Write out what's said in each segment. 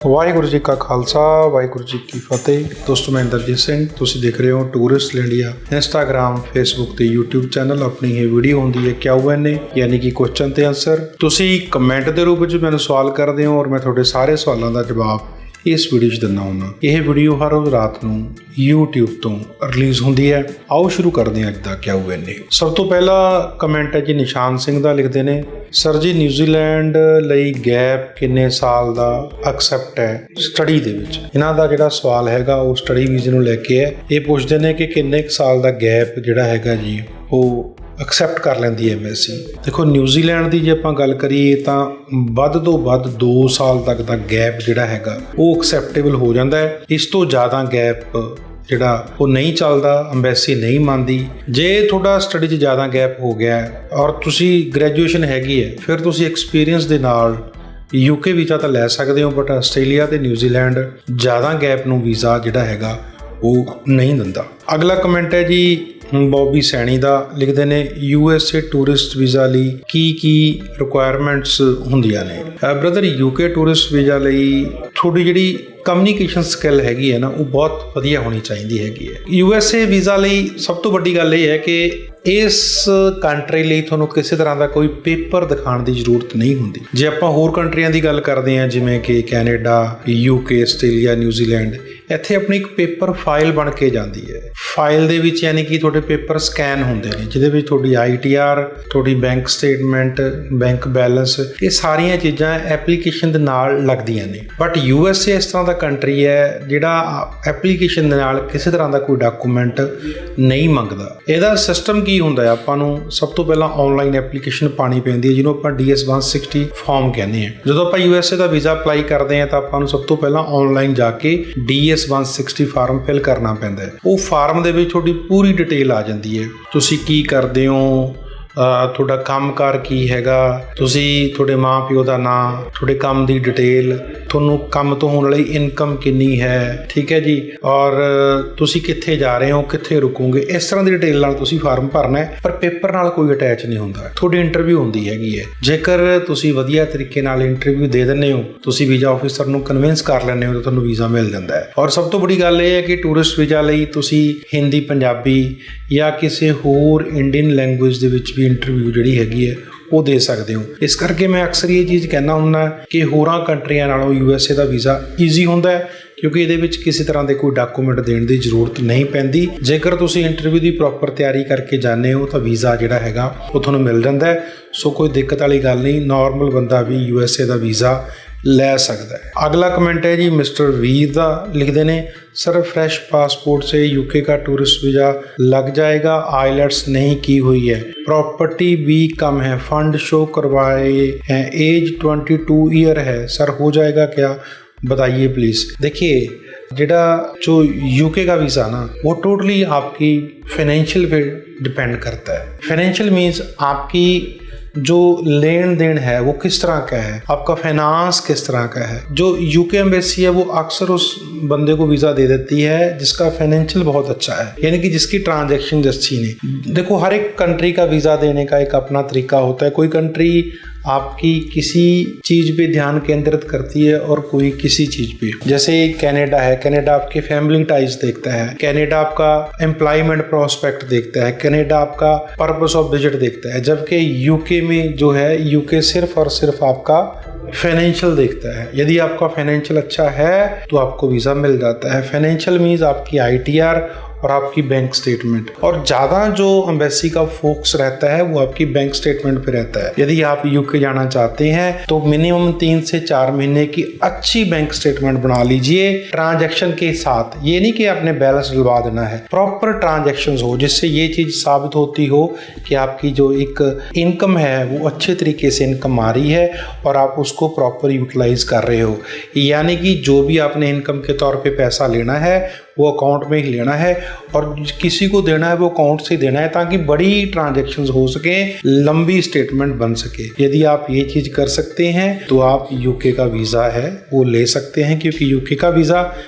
ਵਾਹਿਗੁਰੂ ਜੀ ਕਾ ਖਾਲਸਾ ਵਾਹਿਗੁਰੂ ਜੀ ਕੀ ਫਤਿਹ। ਦੋਸਤੋ ਮੈਂ ਇੰਦਰਜੀਤ ਸਿੰਘ, ਤੁਸੀਂ ਦੇਖ ਰਹੇ ਹੋ ਟੂਰਿਸਟ ਇੰਡੀਆ ਇੰਸਟਾਗ੍ਰਾਮ ਫੇਸਬੁੱਕ ਤੇ YouTube ਚੈਨਲ। ਆਪਣੀ ਇਹ ਵੀਡੀਓ ਹੁੰਦੀ ਹੈ Q&A ਯਾਨੀ ਕਿ ਕੁਐਸਚਨ ਤੇ ਆਨਸਰ। ਤੁਸੀਂ ਕਮੈਂਟ ਦੇ ਰੂਪ ਵਿੱਚ ਮੈਨੂੰ ਸਵਾਲ ਕਰਦੇ ਹੋ ਔਰ ਮੈਂ ਤੁਹਾਡੇ ਸਾਰੇ ਸਵਾਲਾਂ ਦਾ ਜਵਾਬ ਇਸ ਵੀਡੀਓ 'ਚ ਦਿੰਦਾ ਹੁੰਦਾ। ਇਹ ਵੀਡੀਓ ਹਰ ਰੋਜ਼ ਰਾਤ ਨੂੰ YouTube ਤੋਂ ਰਿਲੀਜ਼ ਹੁੰਦੀ ਹੈ। ਆਓ ਸ਼ੁਰੂ ਕਰਦੇ ਹਾਂ ਅੱਜ ਦਾ Q&A। ਸਭ ਤੋਂ ਪਹਿਲਾ ਕਮੈਂਟ ਹੈ ਜੀ ਨਿਸ਼ਾਨ ਸਿੰਘ ਦਾ। ਲਿਖਦੇ ਨੇ, ਸਰ ਜੀ ਨਿਊਜ਼ੀਲੈਂਡ ਲਈ ਗੈਪ ਕਿੰਨੇ ਸਾਲ ਦਾ ਐਕਸੈਪਟ ਹੈ ਸਟੱਡੀ ਦੇ ਵਿੱਚ? ਇਹਨਾਂ ਦਾ ਜਿਹੜਾ ਸਵਾਲ ਹੈਗਾ ਉਹ ਸਟੱਡੀ ਵੀਜ਼ੇ ਨੂੰ ਲੈ ਕੇ ਹੈ। ਇਹ ਪੁੱਛਦੇ ਨੇ ਕਿ ਕਿੰਨੇ ਸਾਲ ਦਾ ਗੈਪ ਜਿਹੜਾ ਹੈਗਾ ਜੀ ਉਹ ਐਕਸੈਪਟ ਕਰ ਲੈਂਦੀ ਹੈ ਐਮਬੈਸੀ। ਦੇਖੋ ਨਿਊਜ਼ੀਲੈਂਡ ਦੀ ਜੇ ਆਪਾਂ ਗੱਲ ਕਰੀਏ ਤਾਂ ਵੱਧ ਤੋਂ ਵੱਧ 2 ਸਾਲ ਤੱਕ ਦਾ ਗੈਪ ਜਿਹੜਾ ਹੈਗਾ ਉਹ ਐਕਸੈਪਟੇਬਲ ਹੋ ਜਾਂਦਾ ਹੈ। ਇਸ ਤੋਂ ਜ਼ਿਆਦਾ ਗੈਪ ਜਿਹੜਾ ਉਹ ਨਹੀਂ ਚੱਲਦਾ, ਐਮਬੈਸੀ ਨਹੀਂ ਮੰਨਦੀ। ਜੇ ਤੁਹਾਡਾ ਸਟੱਡੀ 'ਚ ਜ਼ਿਆਦਾ ਗੈਪ ਹੋ ਗਿਆ ਔਰ ਤੁਸੀਂ ਗ੍ਰੈਜੂਏਸ਼ਨ ਹੈਗੀ ਹੈ, ਫਿਰ ਤੁਸੀਂ ਐਕਸਪੀਰੀਅੰਸ ਦੇ ਨਾਲ UK ਵੀਜ਼ਾ ਤਾਂ ਲੈ ਸਕਦੇ ਹੋ, ਬਟ ਆਸਟ੍ਰੇਲੀਆ ਤੇ ਨਿਊਜ਼ੀਲੈਂਡ ਜ਼ਿਆਦਾ ਗੈਪ ਨੂੰ ਵੀਜ਼ਾ ਜਿਹੜਾ ਹੈਗਾ ਉਹ ਨਹੀਂ ਦਿੰਦਾ। ਅਗਲਾ ਕਮੈਂਟ ਹੈ ਜੀ ਬੌਬੀ ਸੈਣੀ ਦਾ। ਲਿਖਦੇ ਨੇ, USA ਟੂਰਿਸਟ ਵੀਜ਼ਾ ਲਈ ਕੀ ਰਿਕੁਆਇਰਮੈਂਟਸ ਹੁੰਦੀਆਂ ਨੇ? ਬ੍ਰਦਰ UK ਟੂਰਿਸਟ ਵੀਜ਼ਾ ਲਈ ਤੁਹਾਡੀ ਜਿਹੜੀ ਕਮਿਊਨੀਕੇਸ਼ਨ ਸਕਿੱਲ ਹੈਗੀ ਹੈ ਨਾ ਉਹ ਬਹੁਤ ਵਧੀਆ ਹੋਣੀ ਚਾਹੀਦੀ ਹੈਗੀ ਹੈ। USA ਵੀਜ਼ਾ ਲਈ ਸਭ ਤੋਂ ਵੱਡੀ ਗੱਲ ਇਹ ਹੈ ਕਿ ਇਸ ਕੰਟਰੀ ਲਈ ਤੁਹਾਨੂੰ ਕਿਸੇ ਤਰ੍ਹਾਂ ਦਾ ਕੋਈ ਪੇਪਰ ਦਿਖਾਉਣ ਦੀ ਜ਼ਰੂਰਤ ਨਹੀਂ ਹੁੰਦੀ। ਜੇ ਆਪਾਂ ਹੋਰ ਕੰਟਰੀਆਂ ਦੀ ਗੱਲ ਕਰਦੇ ਹਾਂ ਜਿਵੇਂ ਕਿ ਕੈਨੇਡਾ, UK, ਆਸਟ੍ਰੇਲੀਆ, ਨਿਊਜ਼ੀਲੈਂਡ, ਇੱਥੇ ਆਪਣੀ ਇੱਕ ਪੇਪਰ ਫਾਈਲ ਬਣ ਕੇ ਜਾਂਦੀ ਹੈ। ਫਾਈਲ ਦੇ ਵਿੱਚ ਯਾਨੀ ਕਿ ਤੁਹਾਡੇ ਪੇਪਰ ਸਕੈਨ ਹੁੰਦੇ ਨੇ ਜਿਹਦੇ ਵਿੱਚ ਤੁਹਾਡੀ ITR, ਤੁਹਾਡੀ ਬੈਂਕ ਸਟੇਟਮੈਂਟ, ਬੈਂਕ ਬੈਲੈਂਸ, ਇਹ ਸਾਰੀਆਂ ਚੀਜ਼ਾਂ ਐਪਲੀਕੇਸ਼ਨ ਦੇ ਨਾਲ ਲੱਗਦੀਆਂ ਨੇ। ਬਟ USA ਇਸ ਤਰ੍ਹਾਂ ਦਾ ਕੰਟਰੀ ਹੈ ਜਿਹੜਾ ਐਪਲੀਕੇਸ਼ਨ ਦੇ ਨਾਲ ਕਿਸੇ ਤਰ੍ਹਾਂ ਦਾ ਕੋਈ ਡਾਕੂਮੈਂਟ ਨਹੀਂ ਮੰਗਦਾ। ਇਹਦਾ ਸਿਸਟਮ ਕੀ ਹੁੰਦਾ ਹੈ, ਆਪਾਂ ਨੂੰ ਸਭ ਤੋਂ ਪਹਿਲਾਂ ਆਨਲਾਈਨ ਐਪਲੀਕੇਸ਼ਨ ਪਾਣੀ ਪੈਂਦੀ ਹੈ ਜਿਹਨੂੰ ਆਪਾਂ DS-160 ਫਾਰਮ ਕਹਿੰਦੇ ਹਾਂ। ਜਦੋਂ ਆਪਾਂ USA ਦਾ ਵੀਜ਼ਾ ਅਪਲਾਈ ਕਰਦੇ ਹਾਂ ਤਾਂ ਆਪਾਂ ਨੂੰ ਸਭ ਤੋਂ ਪਹਿਲਾਂ ਆਨਲਾਈਨ ਜਾ ਕੇ DS-160 ਫਾਰਮ ਫਿਲ ਕਰਨਾ ਪੈਂਦਾ ਹੈ। ਉਹ ਫਾਰਮ ਦੇ ਵਿੱਚ ਤੁਹਾਡੀ ਪੂਰੀ ਡਿਟੇਲ ਆ ਜਾਂਦੀ ਹੈ, ਤੁਸੀਂ ਕੀ ਕਰਦੇ ਹੋ, ਤੁਹਾਡਾ ਕੰਮਕਾਰ ਕੀ ਹੈਗਾ, ਤੁਹਾਡੇ ਮਾਂ ਪਿਓ ਦਾ ਨਾਂ, ਤੁਹਾਡੇ ਕੰਮ ਦੀ ਡਿਟੇਲ, ਤੁਹਾਨੂੰ ਕੰਮ ਤੋਂ ਹੋਣ ਲਈ ਇਨਕਮ ਕਿੰਨੀ ਹੈ, ਠੀਕ ਹੈ ਜੀ, ਔਰ ਤੁਸੀਂ ਕਿੱਥੇ ਜਾ ਰਹੇ ਹੋ, ਕਿੱਥੇ ਰੁਕੋਗੇ, ਇਸ ਤਰ੍ਹਾਂ ਦੀ ਡਿਟੇਲ ਨਾਲ ਤੁਸੀਂ ਫਾਰਮ ਭਰਨਾ ਹੈ। ਪਰ ਪੇਪਰ ਨਾਲ ਕੋਈ ਅਟੈਚ ਨਹੀਂ ਹੁੰਦਾ। ਤੁਹਾਡੀ ਇੰਟਰਵਿਊ ਹੁੰਦੀ ਹੈਗੀ ਹੈ। ਜੇਕਰ ਤੁਸੀਂ ਵਧੀਆ ਤਰੀਕੇ ਨਾਲ ਇੰਟਰਵਿਊ ਦੇ ਦਿੰਦੇ ਹੋ, ਤੁਸੀਂ ਵੀਜ਼ਾ ਆਫਿਸਰ ਨੂੰ ਕਨਵਿੰਸ ਕਰ ਲੈਂਦੇ ਹੋ ਤਾਂ ਤੁਹਾਨੂੰ ਵੀਜ਼ਾ ਮਿਲ ਜਾਂਦਾ ਹੈ। ਔਰ ਸਭ ਤੋਂ ਵੱਡੀ ਗੱਲ ਇਹ ਹੈ ਕਿ ਟੂਰਿਸਟ ਵੀਜ਼ਾ ਲਈ ਤੁਸੀਂ ਹਿੰਦੀ, ਪੰਜਾਬੀ ਜਾਂ ਕਿਸੇ ਹੋਰ ਇੰਡੀਅਨ ਲੈਂਗੁਏਜ ਦੇ ਵਿੱਚ ਵੀ ਇੰਟਰਵਿਊ ਜਿਹੜੀ ਹੈਗੀ ਹੈ ਉਹ ਦੇ ਸਕਦੇ ਹੋ। ਇਸ ਕਰਕੇ ਮੈਂ ਅਕਸਰ ਇਹ ਚੀਜ਼ ਕਹਿੰਦਾ ਹੁੰਦਾ ਕਿ ਹੋਰਾਂ ਕੰਟਰੀਆਂ ਨਾਲੋਂ USA ਦਾ ਵੀਜ਼ਾ ਈਜ਼ੀ ਹੁੰਦਾ ਹੈ ਕਿਉਂਕਿ ਇਹਦੇ ਵਿੱਚ ਕਿਸੇ ਤਰ੍ਹਾਂ ਦੇ ਕੋਈ ਡਾਕੂਮੈਂਟ ਦੇਣ ਦੀ ਜ਼ਰੂਰਤ ਨਹੀਂ ਪੈਂਦੀ। ਜੇਕਰ ਤੁਸੀਂ ਇੰਟਰਵਿਊ ਦੀ ਪ੍ਰੋਪਰ ਤਿਆਰੀ ਕਰਕੇ ਜਾਂਦੇ ਹੋ ਤਾਂ ਵੀਜ਼ਾ ਜਿਹੜਾ ਹੈਗਾ ਉਹ ਤੁਹਾਨੂੰ ਮਿਲ ਜਾਂਦਾ ਹੈ। ਸੋ ਕੋਈ ਦਿੱਕਤ ਵਾਲੀ ਗੱਲ ਨਹੀਂ, ਨਾਰਮਲ ਬੰਦਾ ਵੀ USA ਦਾ ਵੀਜ਼ਾ ਲੈ ਸਕਦਾ है। अगला कमेंट है जी मिस्टर वीर का। लिखते हैं, सर फ्रेश पासपोर्ट से UK का टूरिस्ट वीज़ा लग जाएगा? आइलेट्स नहीं की हुई है, प्रॉपर्टी भी कम है, फंड शो करवाए हैं, एज 22 ईयर है, सर हो जाएगा क्या? बताइए प्लीज़। देखिए जो UK का वीज़ा ना वो टोटली आपकी फाइनेंशियल पे डिपेंड करता है। फाइनेंशियल मीन्स आपकी जो लेन देन है वो किस तरह का है, आपका फाइनेंस किस तरह का है। जो UK एम्बेसी है वो अक्सर उस बंदे को वीज़ा दे देती है जिसका फाइनेंशियल बहुत अच्छा है, यानी कि जिसकी ट्रांजैक्शन अच्छी नहीं। देखो हर एक कंट्री का वीज़ा देने का एक अपना तरीका होता है। कोई कंट्री आपकी किसी चीज़ पे ध्यान केंद्रित करती है और कोई किसी चीज़ पे। जैसे कनाडा है, कनाडा आपके फैमिली टाइज देखता है, कनाडा आपका एम्प्लॉयमेंट प्रोस्पेक्ट देखता है, कनाडा आपका पर्पस ऑफ विजिट देखता है। जबकि UK में जो है UK सिर्फ और सिर्फ आपका फाइनेंशियल देखता है। यदि आपका फाइनेंशियल अच्छा है तो आपको वीज़ा मिल जाता है। फाइनेंशियल मीन्स आपकी ITR और आपकी बैंक स्टेटमेंट। और ज़्यादा जो एम्बेसी का फोकस रहता है वो आपकी बैंक स्टेटमेंट पे रहता है। यदि आप UK जाना चाहते हैं तो मिनिमम 3 से 4 महीने की अच्छी बैंक स्टेटमेंट बना लीजिए ट्रांजैक्शन के साथ। ये नहीं कि आपने बैलेंस डलवा देना है, प्रॉपर ट्रांजैक्शन हो जिससे ये चीज़ साबित होती हो कि आपकी जो एक इनकम है वो अच्छे तरीके से इनकम आ रही है और आप उसको प्रॉपर यूटिलाइज कर रहे हो। यानी कि जो भी आपने इनकम के तौर पे पैसा लेना है वो अकाउंट में ही लेना है और किसी को देना है वो अकाउंट से देना है ताकि बड़ी ट्रांजैक्शंस हो सके, लंबी स्टेटमेंट बन सके। यदि आप ये चीज़ कर सकते हैं तो आप UK का वीज़ा है वो ले सकते हैं क्योंकि UK का वीज़ा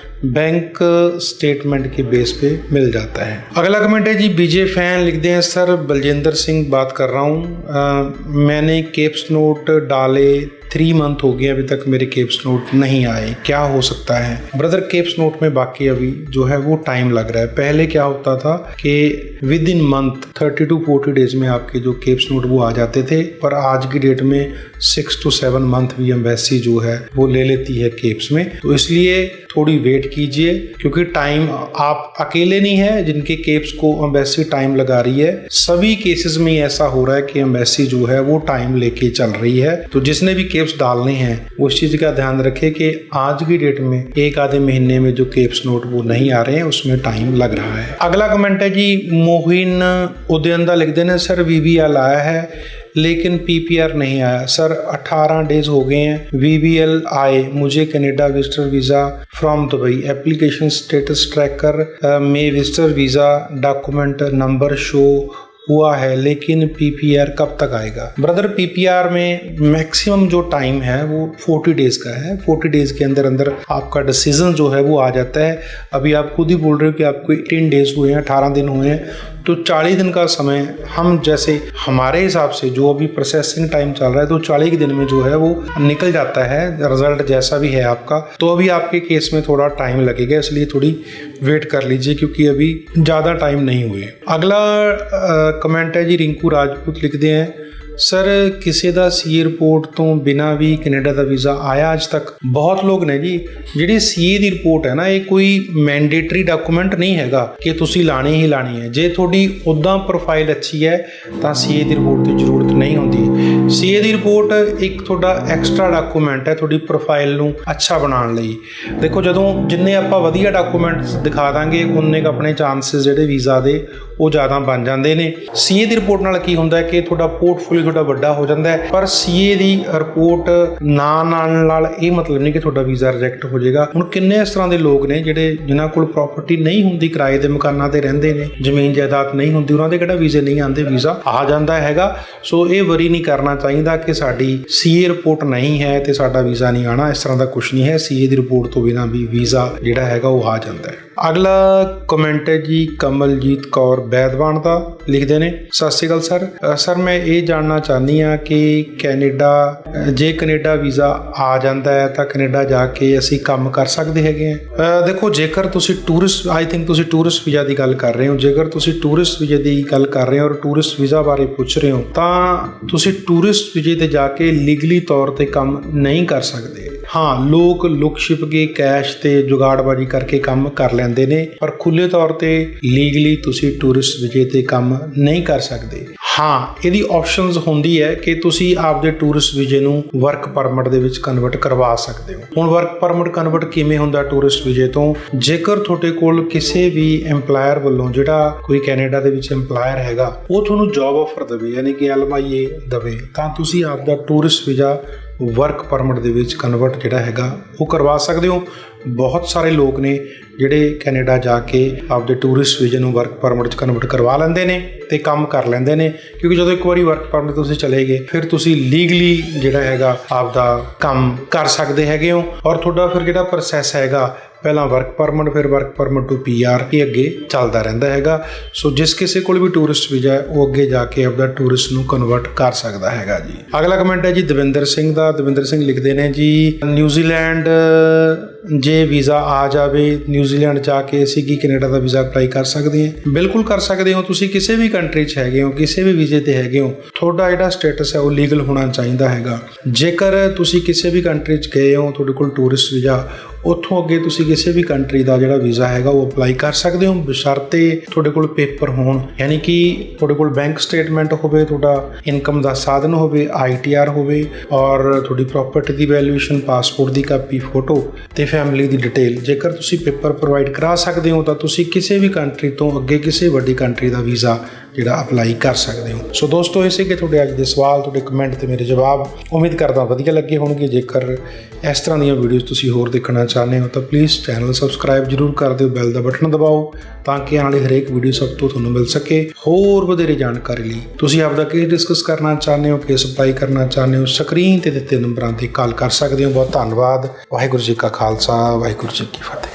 बैंक स्टेटमेंट के बेस पे मिल जाता है। अगला कमेंट है जी BJ फैन। लिखते हैं, सर बलजिंदर सिंह बात कर रहा हूँ, मैंने केप्स नोट डाले 3 मंथ हो गए अभी तक मेरे केप्स नोट नहीं आए, क्या हो सकता है? ब्रदर, केप्स नोट में बाकी अभी जो है वो टाइम लग रहा है। पहले क्या होता था कि with in month 30 to 40 days में आपके जो केप्स नोट वो आ जाते थे, पर आज की डेट में 6 to 7 मंथ भी एम्बेसी जो है वो ले लेती है केप्स में। तो इसलिए थोड़ी वेट कीजिए, क्योंकि टाइम आप अकेले नहीं है जिनके केप्स को एम्बेसी टाइम लगा रही है। सभी केसेस में ऐसा हो रहा है कि एम्बेसी जो है वो टाइम लेके चल रही है। तो जिसने भी केप्स डालने हैं वो इस चीज का ध्यान रखे कि आज की डेट में एक आधे महीने में जो केप्स नोट वो नहीं आ रहे हैं उसमें टाइम लग रहा है। अगला कमेंट है जी, मोहिन उदयंदा लिखते हैं, सर VBL आया है लेकिन PPR नहीं आया। सर 18 डेज हो गए हैं, VBL आए, मुझे Canada visitor visa from Dubai, application status tracker में visitor visa document number show हुआ है, लेकिन PPR कब तक आएगा? ब्रदर, PPR में मैक्सिमम जो टाइम है वो 40 डेज का है। 40 डेज के अंदर अंदर आपका डिसीजन जो है वो आ जाता है। अभी आप खुद ही बोल रहे हो कि आपको 18 डेज हुए हैं, 18 दिन हुए हैं, तो 40 दिन का समय हम जैसे हमारे हिसाब से जो अभी प्रोसेसिंग टाइम चल रहा है तो 40 दिन में जो है वो निकल जाता है, रिजल्ट जैसा भी है आपका। तो अभी आपके केस में थोड़ा टाइम लगेगा, इसलिए थोड़ी वेट कर लीजिए क्योंकि अभी ज़्यादा टाइम नहीं हुए। अगला कमेंट है जी, रिंकू राजपूत लिखते हैं, सर ਕਿਸੇ ਦਾ CA ਰਿਪੋर्ट ਤੋਂ ਬਿਨਾਂ ਵੀ ਕੈਨੇਡਾ ਦਾ ਵੀਜ਼ਾ ਆਇਆ ਅੱਜ ਤੱਕ? ਬਹੁਤ ਲੋਕ ਨੇ ਜੀ, ਜਿਹੜੀ CA ਦੀ ਰਿਪੋर्ट ਹੈ ਨਾ, ਇਹ ਕੋਈ ਮੈਂਡੇਟਰੀ ਡਾਕੂਮੈਂਟ ਨਹੀਂ ਹੈਗਾ ਕਿ ਤੁਸੀਂ ਲਾਣੀ ਹੀ ਲਾਣੀ ਹੈ। ਜੇ ਤੁਹਾਡੀ ਉੱਦਾਂ ਪ੍ਰੋਫਾਈਲ ਅੱਛੀ ਹੈ ਤਾਂ CA ਦੀ ਰਿਪੋर्ट ਦੀ ਜ਼ਰੂਰਤ ਨਹੀਂ ਹੁੰਦੀ। CA ਦੀ ਰਿਪੋर्ट ਇੱਕ ਤੁਹਾਡਾ ਐਕਸਟਰਾ ਡਾਕੂਮੈਂਟ ਹੈ ਤੁਹਾਡੀ ਪ੍ਰੋਫਾਈਲ ਨੂੰ ਅੱਛਾ ਬਣਾਉਣ ਲਈ। ਦੇਖੋ, ਜਦੋਂ ਜਿੰਨੇ ਆਪਾਂ ਵਧੀਆ ਡਾਕੂਮੈਂਟਸ ਦਿਖਾ ਦਾਂਗੇ ਉਨੇ ਕੁ ਆਪਣੇ ਚਾਂਸਸ ਜਿਹੜੇ ਵੀਜ਼ਾ ਦੇ ਉਹ ਜ਼ਿਆਦਾ ਬਣ ਜਾਂਦੇ ਨੇ। CA ਦੀ ਰਿਪੋर्ट ਨਾਲ ਕੀ ਹੁੰਦਾ ਹੈ ਕਿ ਤੁਹਾਡਾ ਪੋਰਟਫੋਲੀਓ ਤੁਹਾਡਾ ਵੱਡਾ ਹੋ ਜਾਂਦਾ ਹੈ, ਪਰ CA ਦੀ ਰਿਪੋर्ट ਨਾ ਆਉਣ ਨਾਲ ਇਹ ਮਤਲਬ ਨਹੀਂ ਕਿ ਤੁਹਾਡਾ ਵੀਜ਼ਾ ਰਿਜੈਕਟ ਹੋ ਜਾਏਗਾ। ਹੁਣ ਕਿੰਨੇ ਇਸ ਤਰ੍ਹਾਂ ਦੇ ਲੋਕ ਨੇ ਜਿਹੜੇ ਜਿਨ੍ਹਾਂ ਕੋਲ ਪ੍ਰੋਪਰਟੀ ਨਹੀਂ ਹੁੰਦੀ, ਕਿਰਾਏ ਦੇ ਮਕਾਨਾਂ ਤੇ ਰਹਿੰਦੇ ਨੇ, ਜ਼ਮੀਨ ਜਾਇਦਾਦ ਨਹੀਂ ਹੁੰਦੀ, ਉਹਨਾਂ ਦੇ ਕਿਹੜਾ ਵੀਜ਼ੇ ਨਹੀਂ ਆਉਂਦੇ, ਵੀਜ਼ਾ ਆ ਜਾਂਦਾ ਹੈਗਾ। ਸੋ ਇਹ ਵਰੀ ਨਹੀਂ ਕਰਨਾ ਚਾਹੀਦਾ ਕਿ ਸਾਡੀ CA ਰਿਪੋर्ट ਨਹੀਂ ਹੈ ਤੇ ਸਾਡਾ ਵੀਜ਼ਾ ਨਹੀਂ ਆਣਾ। ਇਸ ਤਰ੍ਹਾਂ ਦਾ ਕੁਝ ਨਹੀਂ ਹੈ। CA ਦੀ ਰਿਪੋर्ट ਤੋਂ ਬਿਨਾਂ ਵੀ ਵੀਜ਼ਾ ਜਿਹੜਾ ਹੈਗਾ ਉਹ ਆ ਜਾਂਦਾ ਹੈ। ਅਗਲਾ ਕਮੈਂਟ ਹੈ ਜੀ, ਕਮਲਜੀਤ ਕੌਰ ਬੈਦਵਾਨ ਦਾ ਲਿਖਦੇ ਨੇ, ਸਤਿ ਸ਼੍ਰੀ ਅਕਾਲ ਸਰ। ਸਰ ਮੈਂ ਇਹ ਜਾਣਨਾ ਚਾਹੁੰਦੀ ਹਾਂ ਕਿ ਜੇ ਕੈਨੇਡਾ ਵੀਜ਼ਾ ਆ ਜਾਂਦਾ ਹੈ ਤਾਂ ਕੈਨੇਡਾ ਜਾ ਕੇ ਅਸੀਂ ਕੰਮ ਕਰ ਸਕਦੇ ਹੈਗੇ ਹਾਂ? ਦੇਖੋ, ਜੇਕਰ ਤੁਸੀਂ ਟੂਰਿਸਟ, ਆਈ ਥਿੰਕ ਤੁਸੀਂ ਟੂਰਿਸਟ ਵੀਜ਼ਾ ਦੀ ਗੱਲ ਕਰ ਰਹੇ ਹੋ, ਜੇਕਰ ਤੁਸੀਂ ਟੂਰਿਸਟ ਵੀਜ਼ੇ ਦੀ ਗੱਲ ਕਰ ਰਹੇ ਹੋ ਔਰ ਟੂਰਿਸਟ ਵੀਜ਼ਾ ਬਾਰੇ ਪੁੱਛ ਰਹੇ ਹੋ ਤਾਂ ਤੁਸੀਂ ਟੂਰਿਸਟ ਵੀਜ਼ੇ ਤੇ ਜਾ ਕੇ ਲੀਗਲੀ ਤੌਰ ਤੇ ਕੰਮ ਨਹੀਂ ਕਰ ਸਕਦੇ। ਹਾਂ, ਲੋਕ ਲੁਕ ਛਿਪ ਕੇ ਕੈਸ਼ ਤੇ ਜੁਗਾੜਬਾਜੀ ਕਰਕੇ ਕੰਮ ਕਰ ਲੈਂਦੇ ਨੇ, ਪਰ ਖੁੱਲੇ ਤੌਰ ਤੇ ਲੀਗਲੀ ਤੁਸੀਂ ਟੂਰਿਸਟ ਵੀਜ਼ੇ ਤੇ ਕੰਮ ਨਹੀਂ ਕਰ ਸਕਦੇ। ਹਾਂ, ਇਹਦੀ ਆਪਸ਼ਨਸ ਹੁੰਦੀ ਹੈ ਕਿ ਤੁਸੀਂ ਆਪਦੇ ਟੂਰਿਸਟ ਵੀਜ਼ੇ ਨੂੰ ਵਰਕ ਪਰਮਿਟ ਦੇ ਵਿੱਚ ਕਨਵਰਟ ਕਰਵਾ ਸਕਦੇ ਹੋ। ਹੁਣ ਵਰਕ ਪਰਮਿਟ ਕਨਵਰਟ ਕਿਵੇਂ ਹੁੰਦਾ ਟੂਰਿਸਟ ਵੀਜ਼ੇ ਤੋਂ? ਜੇਕਰ ਤੁਹਾਡੇ ਕੋਲ ਕਿਸੇ ਵੀ ਐਮਪਲਾਇਰ ਵੱਲੋਂ, ਜਿਹੜਾ ਕੋਈ ਕੈਨੇਡਾ ਦੇ ਵਿੱਚ ਐਮਪਲਾਇਰ ਹੈਗਾ, ਉਹ ਤੁਹਾਨੂੰ ਜੌਬ ਆਫਰ ਦੇਵੇ, ਯਾਨੀ ਕਿ LMIA ਦੇਵੇ, ਤਾਂ ਤੁਸੀਂ ਆਪਦਾ ਟੂਰਿਸਟ ਵੀਜ਼ਾ ਵਰਕ ਪਰਮਿਟ ਦੇ ਵਿੱਚ ਕਨਵਰਟ ਜਿਹੜਾ ਹੈਗਾ ਉਹ ਕਰਵਾ ਸਕਦੇ ਹੋ। ਬਹੁਤ ਸਾਰੇ ਲੋਕ ਨੇ ਜਿਹੜੇ ਕੈਨੇਡਾ ਜਾ ਕੇ ਆਪਦੇ ਟੂਰਿਸਟ ਵੀਜ਼ੇ ਨੂੰ ਵਰਕ ਪਰਮਿਟ 'ਚ ਕਨਵਰਟ ਕਰਵਾ ਲੈਂਦੇ ਨੇ ਤੇ ਕੰਮ ਕਰ ਲੈਂਦੇ ਨੇ, ਕਿਉਂਕਿ ਜਦੋਂ ਇੱਕ ਵਾਰੀ ਵਰਕ ਪਰਮਿਟ ਤੁਸੀਂ ਚਲੇ ਗਏ ਫਿਰ ਤੁਸੀਂ ਲੀਗਲੀ ਜਿਹੜਾ ਹੈਗਾ ਆਪਦਾ ਕੰਮ ਕਰ ਸਕਦੇ ਹੈਗੇ ਹੋ। ਔਰ ਤੁਹਾਡਾ ਫਿਰ ਜਿਹੜਾ ਪ੍ਰੋਸੈਸ ਹੈਗਾ, ਪਹਿਲਾਂ ਵਰਕ ਪਰਮਿਟ, ਫਿਰ ਵਰਕ ਪਰਮਿਟ ਟੂ PR, ਇਹ ਅੱਗੇ ਚੱਲਦਾ ਰਹਿੰਦਾ ਹੈਗਾ। ਸੋ ਜਿਸ ਕਿਸੇ ਕੋਲ ਵੀ ਟੂਰਿਸਟ ਵੀਜ਼ਾ ਹੈ ਉਹ ਅੱਗੇ ਜਾ ਕੇ ਆਪਦਾ ਟੂਰਿਸਟ ਨੂੰ ਕਨਵਰਟ ਕਰ ਸਕਦਾ ਹੈਗਾ ਜੀ। ਅਗਲਾ ਕਮੈਂਟ ਹੈ ਜੀ ਦਵਿੰਦਰ ਸਿੰਘ ਦਾ। ਦਵਿੰਦਰ ਸਿੰਘ ਲਿਖਦੇ ਨੇ ਜੀ, ਨਿਊਜ਼ੀਲੈਂਡ ਜੇ ਵੀਜ਼ਾ ਆ ਜਾਵੇ, ਨਿਊਜ਼ੀਲੈਂਡ ਜਾ ਕੇ ਅਸੀਂ ਕੀ ਕੈਨੇਡਾ ਦਾ ਵੀਜ਼ਾ ਅਪਲਾਈ ਕਰ ਸਕਦੇ ਹਾਂ? ਬਿਲਕੁਲ ਕਰ ਸਕਦੇ ਹੋ। ਤੁਸੀਂ ਕਿਸੇ ਵੀ ਕੰਟਰੀ 'ਚ ਹੈਗੇ ਹੋ, ਕਿਸੇ ਵੀ ਵੀਜ਼ੇ ਤੇ ਹੈਗੇ ਹੋ, ਤੁਹਾਡਾ ਜਿਹੜਾ ਸਟੇਟਸ ਹੈ ਉਹ ਲੀਗਲ ਹੋਣਾ ਚਾਹੀਦਾ ਹੈਗਾ। ਜੇਕਰ ਤੁਸੀਂ ਕਿਸੇ ਵੀ ਕੰਟਰੀ 'ਚ ਗਏ ਹੋ, ਤੁਹਾਡੇ ਕੋਲ ਟੂਰਿਸਟ ਵੀਜ਼ਾ, ਉੱਥੋਂ ਅੱਗੇ ਤੁਸੀਂ ਕਿਸੇ ਵੀ ਕੰਟਰੀ ਦਾ ਜਿਹੜਾ ਵੀਜ਼ਾ ਹੈਗਾ ਉਹ ਅਪਲਾਈ ਕਰ ਸਕਦੇ ਹੋ, ਬਸ਼ਰਤੇ ਤੁਹਾਡੇ ਕੋਲ ਪੇਪਰ ਹੋਣ, ਯਾਨੀ ਕਿ ਤੁਹਾਡੇ ਕੋਲ ਬੈਂਕ ਸਟੇਟਮੈਂਟ ਹੋਵੇ, ਤੁਹਾਡਾ ਇਨਕਮ ਦਾ ਸਾਧਨ ਹੋਵੇ, ITR ਹੋਵੇ, ਔਰ ਤੁਹਾਡੀ ਪ੍ਰੋਪਰਟੀ ਦੀ ਵੈਲਿਊਏਸ਼ਨ, ਪਾਸਪੋਰਟ ਦੀ ਕਾਪੀ, ਫੋਟੋ ਤੇ ਫੈਮਿਲੀ ਦੀ ਡਿਟੇਲ। ਜੇਕਰ ਤੁਸੀਂ ਪੇਪਰ ਪ੍ਰੋਵਾਈਡ ਕਰਾ ਸਕਦੇ ਹੋ ਤਾਂ ਤੁਸੀਂ ਕਿਸੇ ਵੀ ਕੰਟਰੀ ਤੋਂ ਅੱਗੇ ਕਿਸੇ ਵੱਡੀ ਕੰਟਰੀ ਦਾ ਵੀਜ਼ਾ ਜਿਹੜਾ ਅਪਲਾਈ ਕਰ ਸਕਦੇ ਹੋ। ਸੋ ਦੋਸਤੋ, ਇਹ ਸੀਗੇ ਤੁਹਾਡੇ ਅੱਜ ਦੇ ਸਵਾਲ, ਤੁਹਾਡੇ ਕਮੈਂਟ ਤੇ ਮੇਰੇ ਜਵਾਬ। ਉਮੀਦ ਕਰਦਾ ਵਧੀਆ ਲੱਗੇ ਹੋਣਗੇ। ਜੇਕਰ ਇਸ ਤਰ੍ਹਾਂ ਦੀਆਂ ਵੀਡੀਓਜ਼ ਤੁਸੀਂ ਹੋਰ ਦੇਖਣਾ ਚਾਹੁੰਦੇ ਹੋ ਤਾਂ ਪਲੀਜ਼ ਚੈਨਲ ਸਬਸਕ੍ਰਾਈਬ ਜ਼ਰੂਰ ਕਰ ਦਿਓ, ਬੈਲ ਦਾ ਬਟਨ ਦਬਾਓ ਤਾਂ ਕਿ ਆਉਣ ਵਾਲੀ ਹਰੇਕ ਵੀਡੀਓ ਸਭ ਤੋਂ ਤੁਹਾਨੂੰ ਮਿਲ ਸਕੇ। ਹੋਰ ਵਧੇਰੇ ਜਾਣਕਾਰੀ ਲਈ ਤੁਸੀਂ ਆਪਦਾ ਕੇਸ ਡਿਸਕਸ ਕਰਨਾ ਚਾਹੁੰਦੇ ਹੋ, ਕੇਸ ਅਪਲਾਈ ਕਰਨਾ ਚਾਹੁੰਦੇ ਹੋ, ਸਕਰੀਨ ਤੇ ਦਿੱਤੇ ਨੰਬਰਾਂ ਤੇ ਕਾਲ ਕਰ ਸਕਦੇ ਹੋ। ਬਹੁਤ ਧੰਨਵਾਦ। ਵਾਹਿਗੁਰੂ ਜੀ ਕਾ ਖਾਲਸਾ, ਵਾਹਿਗੁਰੂ ਜੀ ਕੀ ਫਤਿਹ।